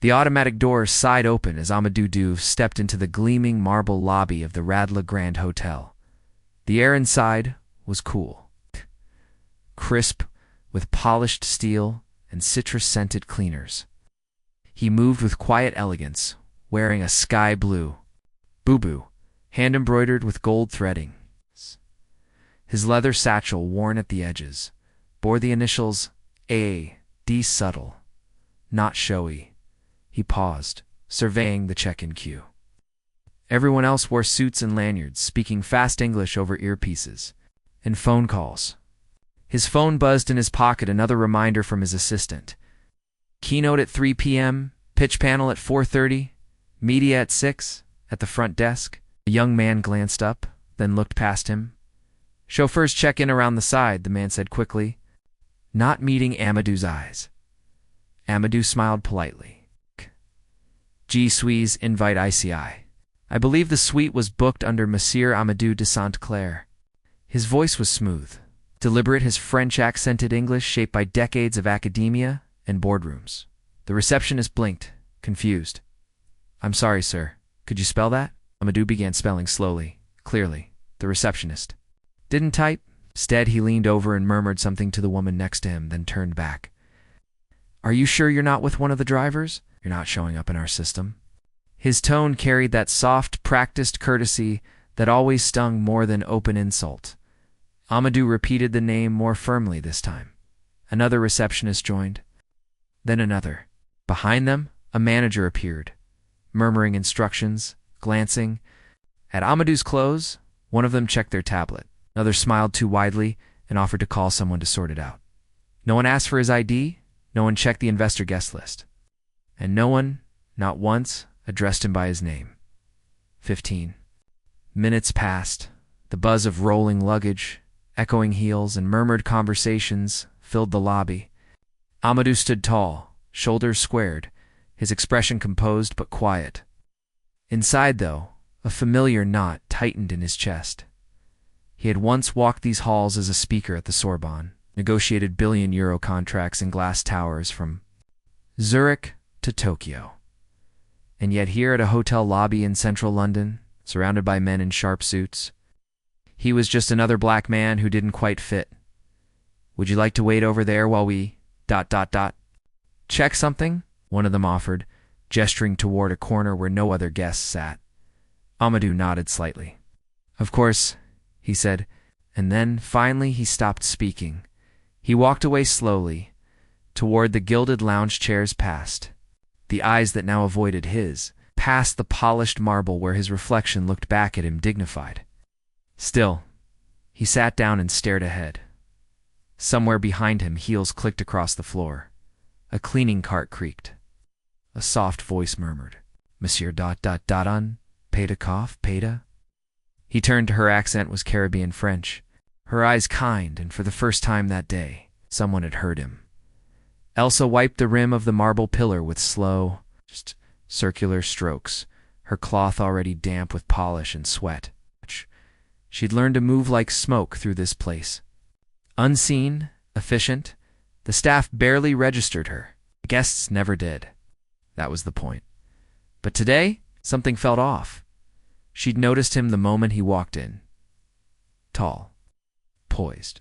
The automatic doors sighed open as Amadou Douve stepped into the gleaming marble lobby of the Radla Grand Hotel. The air inside was cool, crisp, with polished steel and citrus-scented cleaners. He moved with quiet elegance, wearing a sky blue boo-boo, hand-embroidered with gold threading. His leather satchel, worn at the edges, bore the initials A.D. subtle, not showy. He paused, surveying the check-in queue. Everyone else wore suits and lanyards, speaking fast English over earpieces, and phone calls. His phone buzzed in his pocket, another reminder from his assistant. Keynote at 3 p.m., pitch panel at 4:30, media at 6, at the front desk. The young man glanced up, then looked past him. Chauffeurs check in around the side, the man said quickly, not meeting Amadou's eyes. Amadou smiled politely. G. Suis invite ICI. I believe the suite was booked under Monsieur Amadou de Saint Clair. His voice was smooth, deliberate, his French accented English shaped by decades of academia and boardrooms. The receptionist blinked, confused. I'm sorry, sir. Could you spell that? Amadou began spelling slowly, clearly. The receptionist didn't type. Instead, he leaned over and murmured something to the woman next to him, then turned back. Are you sure you're not with one of the drivers? You're not showing up in our system. His tone carried that soft, practiced courtesy that always stung more than open insult. Amadou repeated the name more firmly this time. Another receptionist joined. Then another. Behind them, a manager appeared, murmuring instructions, glancing. At Amadou's close, one of them checked their tablet. Another smiled too widely and offered to call someone to sort it out. No one asked for his ID, no one checked the investor guest list. And no one, not once, addressed him by his name. 15 minutes passed. The buzz of rolling luggage, echoing heels, and murmured conversations filled the lobby. Amadou stood tall, shoulders squared, his expression composed but quiet. Inside, though, a familiar knot tightened in his chest. He had once walked these halls as a speaker at the Sorbonne, negotiated billion-euro contracts in glass towers from Zurich to Tokyo. And yet here at a hotel lobby in central London, surrounded by men in sharp suits, he was just another black man who didn't quite fit. Would you like to wait over there while we ... check something? One of them offered, gesturing toward a corner where no other guests sat. Amadou nodded slightly. Of course, he said, and then, finally, he stopped speaking. He walked away slowly, toward the gilded lounge chairs, past the eyes that now avoided his, past the polished marble where his reflection looked back at him dignified. Still, he sat down and stared ahead. Somewhere behind him, heels clicked across the floor. A cleaning cart creaked. A soft voice murmured, Monsieur ... Peda cough, Peda? He turned to her. Accent was Caribbean French. Her eyes kind, and for the first time that day, someone had heard him. Elsa wiped the rim of the marble pillar with slow, circular strokes, her cloth already damp with polish and sweat. She'd learned to move like smoke through this place. Unseen, efficient, the staff barely registered her. The guests never did. That was the point. But today, something felt off. She'd noticed him the moment he walked in. Tall, poised,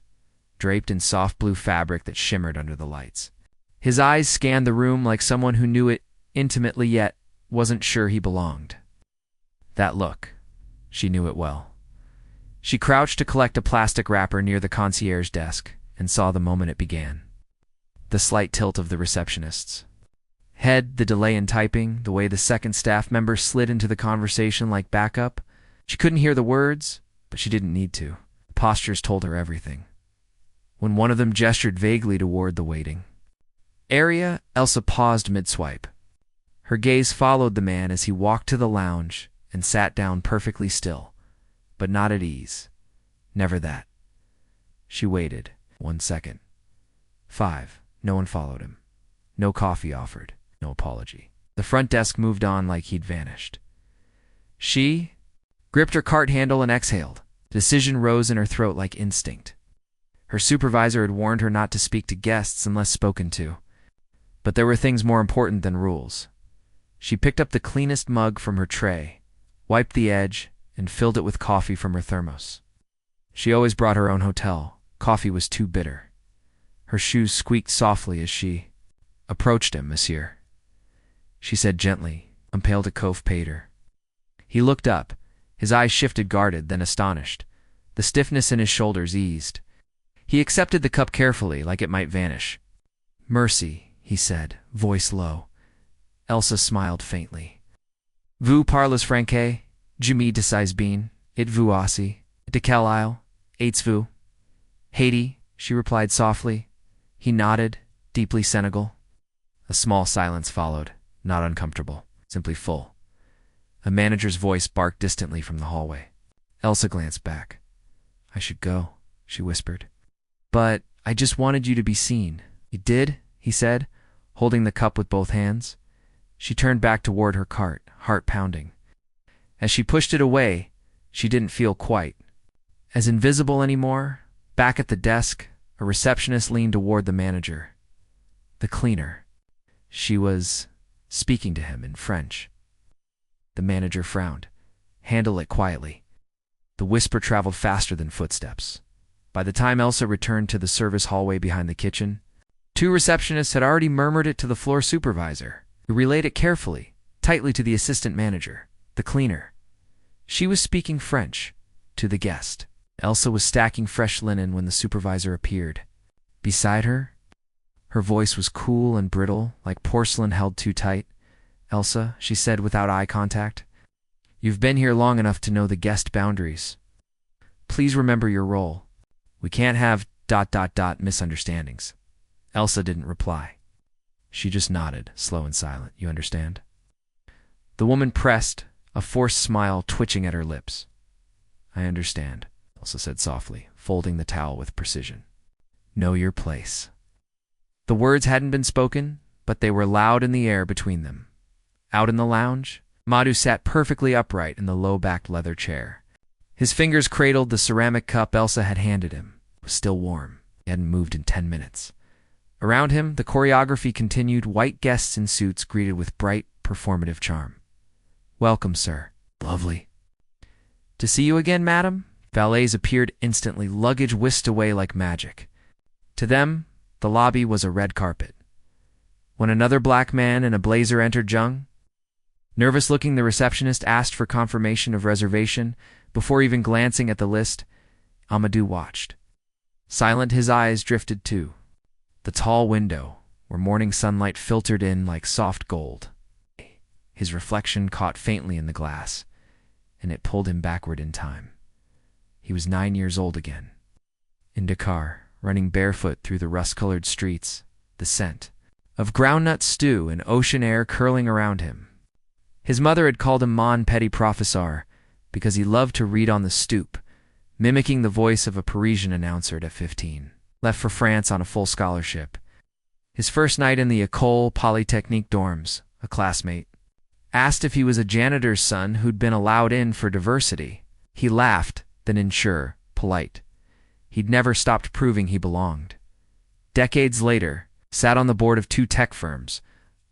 draped in soft blue fabric that shimmered under the lights. His eyes scanned the room like someone who knew it intimately yet wasn't sure he belonged. That look, she knew it well. She crouched to collect a plastic wrapper near the concierge desk and saw the moment it began. The slight tilt of the receptionist's head, the delay in typing, the way the second staff member slid into the conversation like backup. She couldn't hear the words, but she didn't need to. The postures told her everything. When one of them gestured vaguely toward the waiting area, Elsa paused mid-swipe. Her gaze followed the man as he walked to the lounge and sat down perfectly still, but not at ease. Never that. She waited. 1 second. 5. No one followed him. No coffee offered. No apology. The front desk moved on like he'd vanished. She gripped her cart handle and exhaled. Decision rose in her throat like instinct. Her supervisor had warned her not to speak to guests unless spoken to. But there were things more important than rules. She picked up the cleanest mug from her tray, wiped the edge, and filled it with coffee from her thermos. She always brought her own hotel. Coffee was too bitter. Her shoes squeaked softly as she approached him. "Monsieur," she said gently, impaled a Cove Pater. He looked up. His eyes shifted, guarded, then astonished. The stiffness in his shoulders eased. He accepted the cup carefully, like it might vanish. "Mercy," he said, voice low. Elsa smiled faintly. "Vous parlez français? Je me desise bien. Et vous aussi? De quelle île êtes-vous?" "Haiti," she replied softly. He nodded, deeply Senegal. A small silence followed, not uncomfortable, simply full. A manager's voice barked distantly from the hallway. Elsa glanced back. "I should go," she whispered. "But I just wanted you to be seen." "You did?" he said, holding the cup with both hands. She turned back toward her cart, heart pounding. As she pushed it away, she didn't feel quite as invisible anymore. Back at the desk, a receptionist leaned toward the manager. The cleaner. She was speaking to him in French. The manager frowned. "Handle it quietly." The whisper traveled faster than footsteps. By the time Elsa returned to the service hallway behind the kitchen, 2 receptionists had already murmured it to the floor supervisor, who relayed it carefully, tightly to the assistant manager, the cleaner. She was speaking French to the guest. Elsa was stacking fresh linen when the supervisor appeared. Beside her, her voice was cool and brittle, like porcelain held too tight. "Elsa," she said without eye contact, "you've been here long enough to know the guest boundaries. Please remember your role. We can't have ... misunderstandings." Elsa didn't reply. She just nodded, slow and silent. "You understand?" The woman pressed, a forced smile twitching at her lips. "I understand," Elsa said softly, folding the towel with precision. "Know your place." The words hadn't been spoken, but they were loud in the air between them. Out in the lounge, Madhu sat perfectly upright in the low-backed leather chair. His fingers cradled the ceramic cup Elsa had handed him. It was still warm. He hadn't moved in 10 minutes. Around him, the choreography continued. White guests in suits greeted with bright, performative charm. "Welcome, sir." "Lovely." "To see you again, madam." Valets appeared instantly, luggage whisked away like magic. To them, the lobby was a red carpet. When another black man in a blazer entered Jung, nervous-looking, the receptionist asked for confirmation of reservation. Before even glancing at the list, Amadou watched. Silent, his eyes drifted to the tall window, where morning sunlight filtered in like soft gold. His reflection caught faintly in the glass, and it pulled him backward in time. He was 9 years old again. In Dakar, running barefoot through the rust-colored streets, the scent of groundnut stew and ocean air curling around him. His mother had called him Mon Petit Professeur because he loved to read on the stoop, mimicking the voice of a Parisian announcer at 15. Left for France on a full scholarship. His first night in the École Polytechnique dorms, a classmate asked if he was a janitor's son who'd been allowed in for diversity. He laughed, then ensured, polite. He'd never stopped proving he belonged. Decades later, sat on the board of 2 tech firms,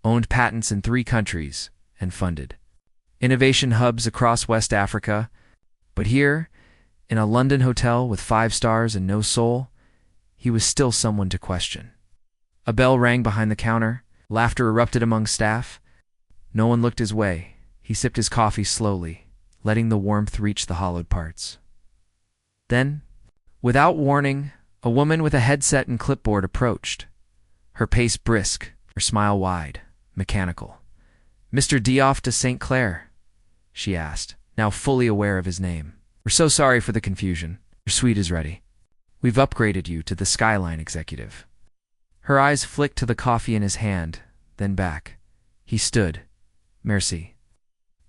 owned patents in 3 countries, and funded innovation hubs across West Africa. But here, in a London hotel with 5 stars and no soul, he was still someone to question. A bell rang behind the counter. Laughter erupted among staff. No one looked his way. He sipped his coffee slowly, letting the warmth reach the hollowed parts. Then, without warning, a woman with a headset and clipboard approached. Her pace brisk, her smile wide, mechanical. "Mr. Dioff de St. Clair?" she asked, now fully aware of his name. "We're so sorry for the confusion. Your suite is ready. We've upgraded you to the Skyline executive." Her eyes flicked to the coffee in his hand, then back. He stood. "Merci."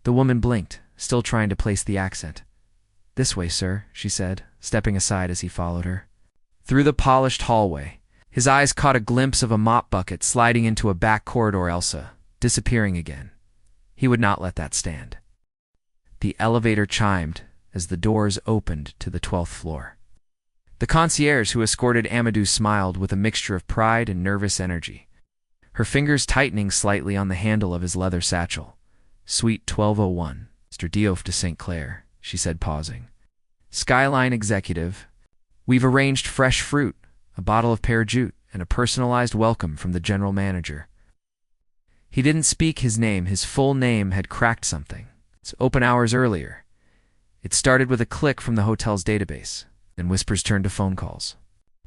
The woman blinked, still trying to place the accent. "This way, sir," she said, stepping aside as he followed her. Through the polished hallway, his eyes caught a glimpse of a mop bucket sliding into a back corridor. Elsa, disappearing again. He would not let that stand. The elevator chimed as the doors opened to the 12th floor. The concierge who escorted Amadou smiled with a mixture of pride and nervous energy. her fingers tightening slightly on the handle of his leather satchel. "Suite 1201, Mr. Diouf de St. Clair," she said, pausing. "Skyline executive. We've arranged fresh fruit, a bottle of pear jute, and a personalized welcome from the general manager." He didn't speak his name. His full name had cracked something. It's open hours earlier. It started with a click from the hotel's database, then whispers turned to phone calls.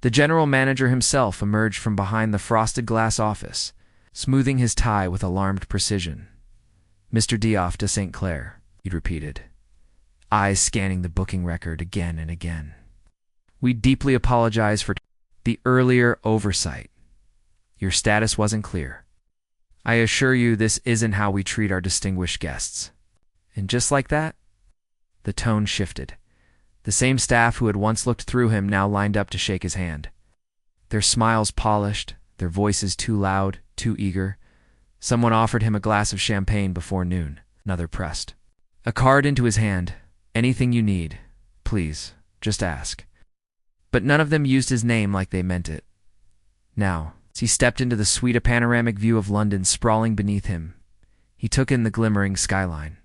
The general manager himself emerged from behind the frosted glass office, smoothing his tie with alarmed precision. "Mr. Diouf de St. Clair," he repeated, eyes scanning the booking record again and again. "We deeply apologize for the earlier oversight. Your status wasn't clear. I assure you this isn't how we treat our distinguished guests." And just like that, the tone shifted. The same staff who had once looked through him now lined up to shake his hand. Their smiles polished, their voices too loud, too eager. Someone offered him a glass of champagne before noon. Another pressed a card into his hand. "Anything you need, please, just ask." But none of them used his name like they meant it. Now, as he stepped into the suite, a panoramic view of London sprawling beneath him, he took in the glimmering skyline.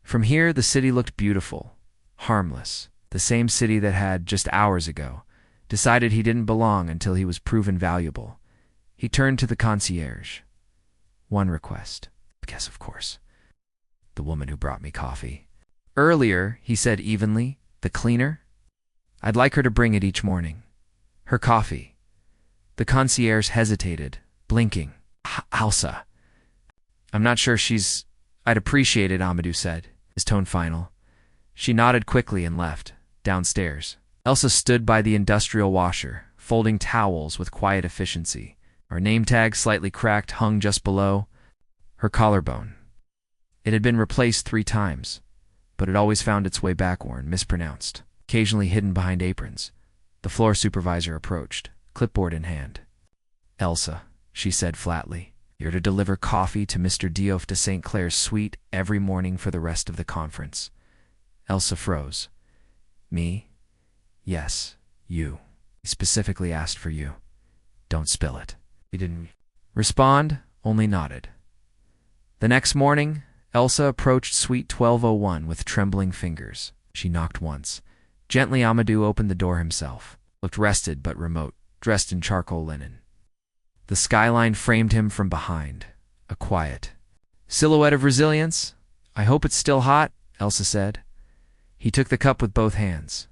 From here, the city looked beautiful, harmless, the same city that had, just hours ago, decided he didn't belong until he was proven valuable. He turned to the concierge. "One request." "Yes, of course." "The woman who brought me coffee." "Earlier," he said evenly, "the cleaner? I'd like her to bring it each morning. Her coffee." The concierge hesitated, blinking. "Elsa." "I'm not sure she's—" "I'd appreciate it," Amadou said, his tone final. She nodded quickly and left, downstairs. Elsa stood by the industrial washer, folding towels with quiet efficiency. Her name tag, slightly cracked, hung just below her collarbone. It had been replaced 3 times, but it always found its way back worn, mispronounced, occasionally hidden behind aprons. The floor supervisor approached, clipboard in hand. "Elsa," she said flatly, "you're to deliver coffee to Mr. Diouf de St. Clair's suite every morning for the rest of the conference." Elsa froze. "Me?" "Yes, you. He specifically asked for you. Don't spill it." He didn't respond, only nodded. The next morning, Elsa approached suite 1201 with trembling fingers. She knocked once. Gently, Amadou opened the door himself, looked rested but remote, dressed in charcoal linen. The skyline framed him from behind, a quiet silhouette of resilience. "I hope it's still hot," Elsa said. He took the cup with both hands.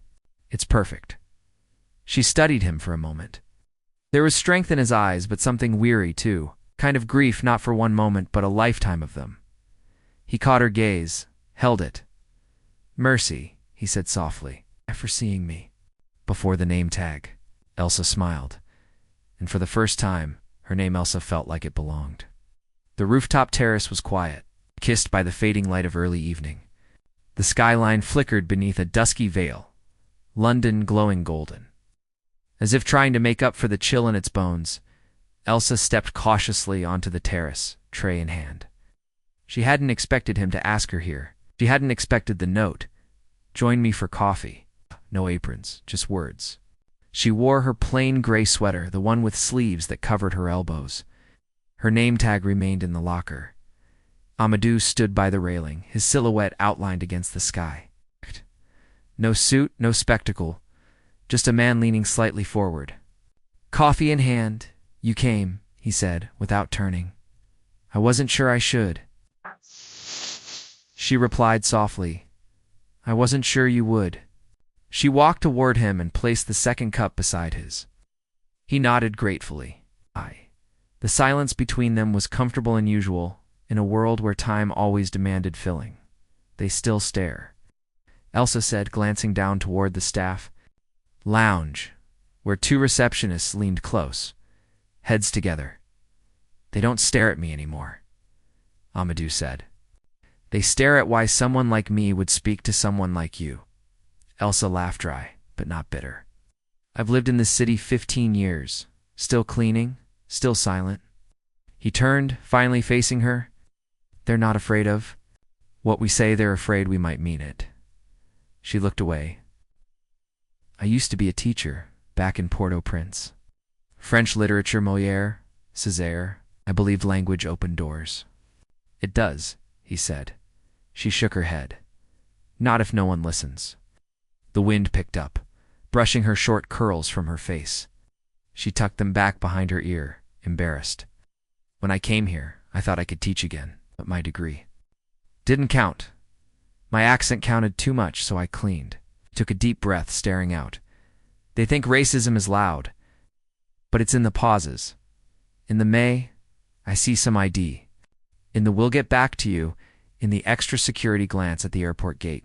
"It's perfect." She studied him for a moment. There was strength in his eyes, but something weary, too. Kind of grief, not for one moment, but a lifetime of them. He caught her gaze, held it. "Mercy," he said softly, "for seeing me." Before the name tag, Elsa smiled. And for the first time, her name Elsa felt like it belonged. The rooftop terrace was quiet, kissed by the fading light of early evening. The skyline flickered beneath a dusky veil, London glowing golden. As if trying to make up for the chill in its bones, Elsa stepped cautiously onto the terrace, tray in hand. She hadn't expected him to ask her here. She hadn't expected the note. "Join me for coffee." No aprons, just words. She wore her plain gray sweater, the one with sleeves that covered her elbows. Her name tag remained in the locker. Amadou stood by the railing, his silhouette outlined against the sky. No suit, no spectacle, just a man leaning slightly forward. "Coffee in hand, you came," he said, without turning. "I wasn't sure I should." She replied softly, "I wasn't sure you would." She walked toward him and placed the second cup beside his. He nodded gratefully. The silence between them was comfortable and usual, in a world where time always demanded filling. They still stare. Elsa said, glancing down toward the staff lounge, where 2 receptionists leaned close, heads together. "They don't stare at me anymore," Amadou said. "They stare at why someone like me would speak to someone like you." Elsa laughed dry, but not bitter. "I've lived in this city 15 years, still cleaning, still silent." He turned, finally facing her. "They're not afraid of what we say. They're afraid we might mean it." She looked away. "I used to be a teacher, back in Port-au-Prince. French literature, Molière, Césaire, I believed language opened doors. It does, he said. She shook her head. Not if no one listens. The wind picked up, brushing her short curls from her face. She tucked them back behind her ear, embarrassed. When I came here, I thought I could teach again, but my degree didn't count. My accent counted too much, so I cleaned. Took a deep breath, staring out. They think racism is loud, but it's in the pauses. In the may, I see some ID. In the we'll get back to you, in the extra security glance at the airport gate.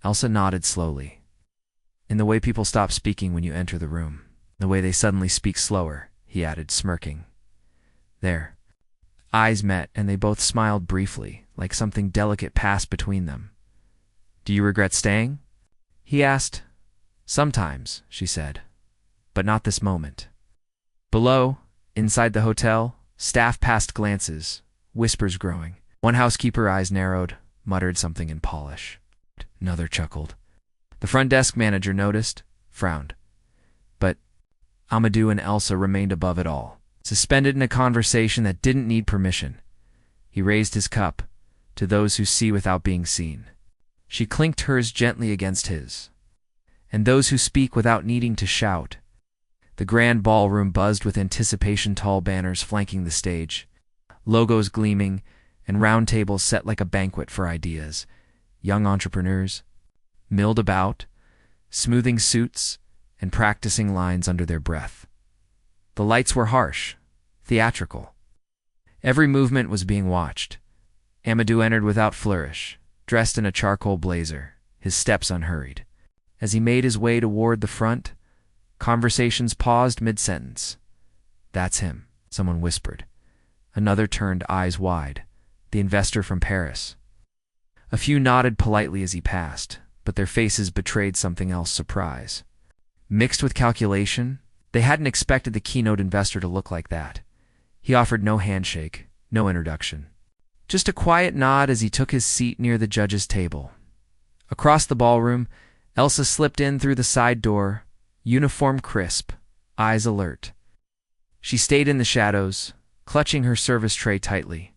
Elsa nodded slowly. In the way people stop speaking when you enter the room. The way they suddenly speak slower, he added, smirking. There. Eyes met, and they both smiled briefly, like something delicate passed between them. Do you regret staying? He asked. Sometimes, she said. But not this moment. Below, inside the hotel, staff passed glances, whispers growing. One housekeeper eyes narrowed, muttered something in Polish. Another chuckled. The front desk manager noticed, frowned. But Amadou and Elsa remained above it all, suspended in a conversation that didn't need permission. He raised his cup, to those who see without being seen. She clinked hers gently against his. And those who speak without needing to shout. The grand ballroom buzzed with anticipation, tall banners flanking the stage, logos gleaming, and round tables set like a banquet for ideas. Young entrepreneurs milled about, smoothing suits and practicing lines under their breath. The lights were harsh, theatrical. Every movement was being watched. Amadou entered without flourish, dressed in a charcoal blazer, his steps unhurried. As he made his way toward the front, conversations paused mid-sentence. That's him, someone whispered. Another turned, eyes wide. The investor from Paris. A few nodded politely as he passed, but their faces betrayed something else, surprise. Mixed with calculation, they hadn't expected the keynote investor to look like that. He offered no handshake, no introduction. Just a quiet nod as he took his seat near the judge's table. Across the ballroom, Elsa slipped in through the side door, uniform crisp, eyes alert. She stayed in the shadows, clutching her service tray tightly.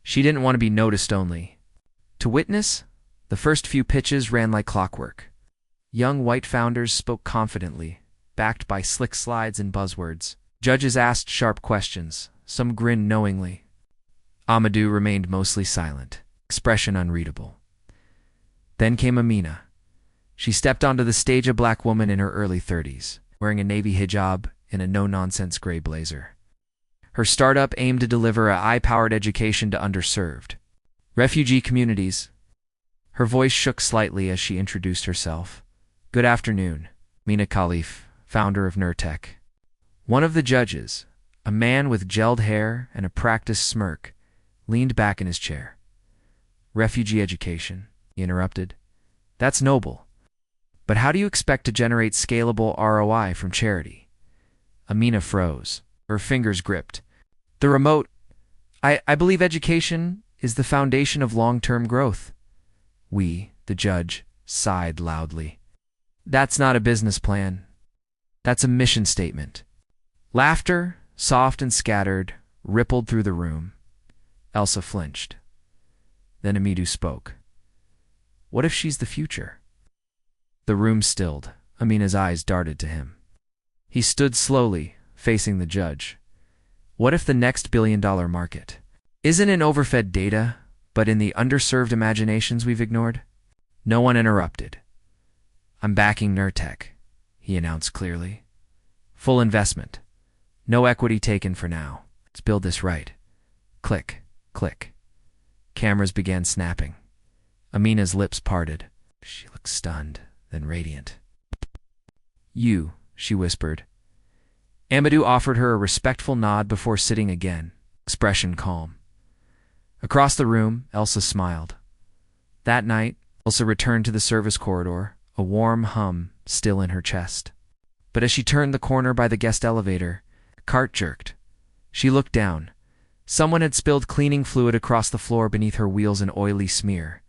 She didn't want to be noticed only. To witness, the first few pitches ran like clockwork. Young white founders spoke confidently, backed by slick slides and buzzwords. Judges asked sharp questions, some grinned knowingly. Amadou remained mostly silent, expression unreadable. Then came Amina. She stepped onto the stage, a black woman in her early 30s, wearing a navy hijab and a no-nonsense gray blazer. Her startup aimed to deliver a high-powered education to underserved refugee communities. Her voice shook slightly as she introduced herself. Good afternoon, Mina Khalif, founder of Nurtec. One of the judges, a man with gelled hair and a practiced smirk, leaned back in his chair. Refugee education, he interrupted. That's noble. But how do you expect to generate scalable ROI from charity? Amina froze, her fingers gripped. The remote. I believe education is the foundation of long-term growth. We, the judge, sighed loudly. That's not a business plan. That's a mission statement. Laughter, soft and scattered, rippled through the room. Elsa flinched. Then Amadou spoke. What if she's the future? The room stilled. Amina's eyes darted to him. He stood slowly, facing the judge. What if the next billion-dollar market isn't in overfed data, but in the underserved imaginations we've ignored? No one interrupted. I'm backing Nurtec, he announced clearly. Full investment. No equity taken for now. Let's build this right. Click, click. Cameras began snapping. Amina's lips parted. She looked stunned, then radiant. You, she whispered. Amadou offered her a respectful nod before sitting again, expression calm. Across the room, Elsa smiled. That night, Elsa returned to the service corridor, a warm hum still in her chest. But as she turned the corner by the guest elevator, a cart jerked. She looked down. Someone had spilled cleaning fluid across the floor beneath her wheels, an oily smear,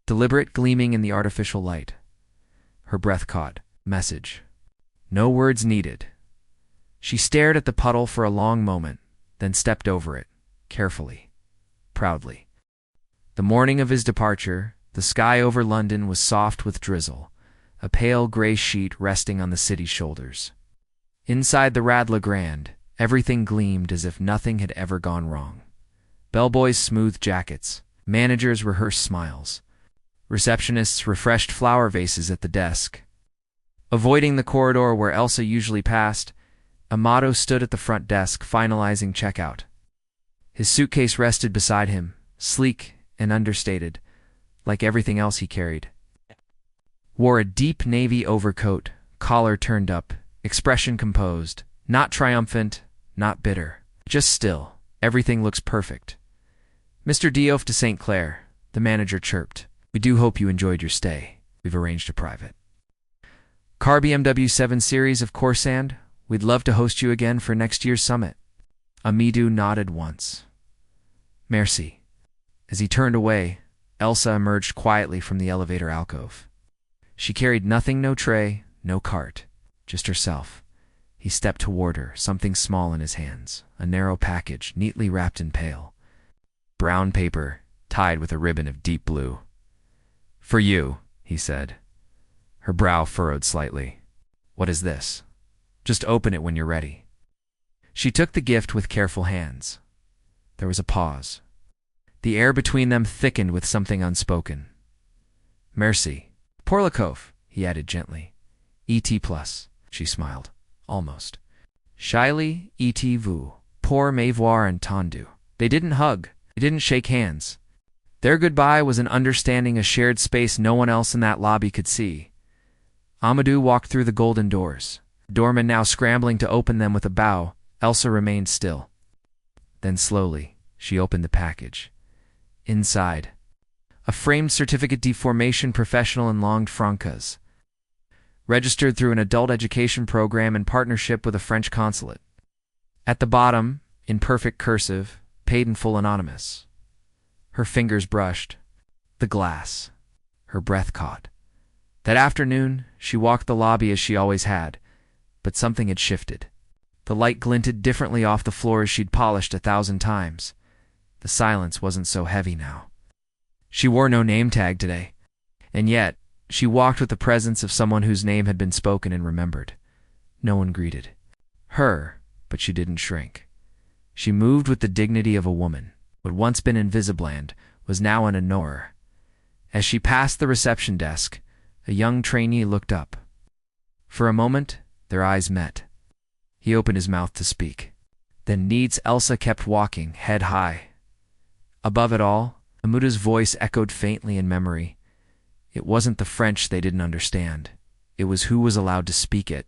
deliberate gleaming in the artificial light. Her breath caught. Message. No words needed. She stared at the puddle for a long moment, then stepped over it, carefully, proudly. The morning of his departure, the sky over London was soft with drizzle, a pale gray sheet resting on the city's shoulders. Inside the Radla Grand, everything gleamed as if nothing had ever gone wrong. Bellboys smoothed jackets, managers rehearsed smiles, receptionists refreshed flower vases at the desk. Avoiding the corridor where Elsa usually passed, Amato stood at the front desk finalizing checkout. His suitcase rested beside him, sleek and understated, like everything else he carried. Wore a deep navy overcoat, collar turned up, expression composed, not triumphant, not bitter, just still. Everything looks perfect. Mr. Diouf de St. Clair, the manager chirped. We do hope you enjoyed your stay. We've arranged a private car BMW 7 Series of Corsand. We'd love to host you again for next year's summit. Amidou nodded once. Merci. As he turned away, Elsa emerged quietly from the elevator alcove. She carried nothing, no tray, no cart, just herself. He stepped toward her, something small in his hands, a narrow package, neatly wrapped in pale brown paper, tied with a ribbon of deep blue. For you, he said. Her brow furrowed slightly. What is this? Just open it when you're ready. She took the gift with careful hands. There was a pause. The air between them thickened with something unspoken. Merci. Pour la coif, he added gently. E.T. plus, she smiled. Almost. Shyly, E.T. vous. Pour m'avoir entendu. They didn't hug. They didn't shake hands. Their goodbye was an understanding, a shared space no one else in that lobby could see. Amadou walked through the golden doors. Doorman now scrambling to open them with a bow, Elsa remained still. Then slowly, she opened the package. Inside, a framed certificate de formation professional in langue francaise, registered through an adult education program in partnership with a French consulate. At the bottom, in perfect cursive, paid in full anonymous. Her fingers brushed the glass. Her breath caught. That afternoon, she walked the lobby as she always had, but something had shifted. The light glinted differently off the floors she'd polished 1,000 times. The silence wasn't so heavy now. She wore no name tag today, and yet she walked with the presence of someone whose name had been spoken and remembered. No one greeted her, but she didn't shrink. She moved with the dignity of a woman. What had once been Invisibland was now an honneur. As she passed the reception desk, a young trainee looked up. For a moment, their eyes met. He opened his mouth to speak. Then needs Elsa kept walking, head high. Above it all, Amudou's voice echoed faintly in memory. It wasn't the French they didn't understand. It was who was allowed to speak it.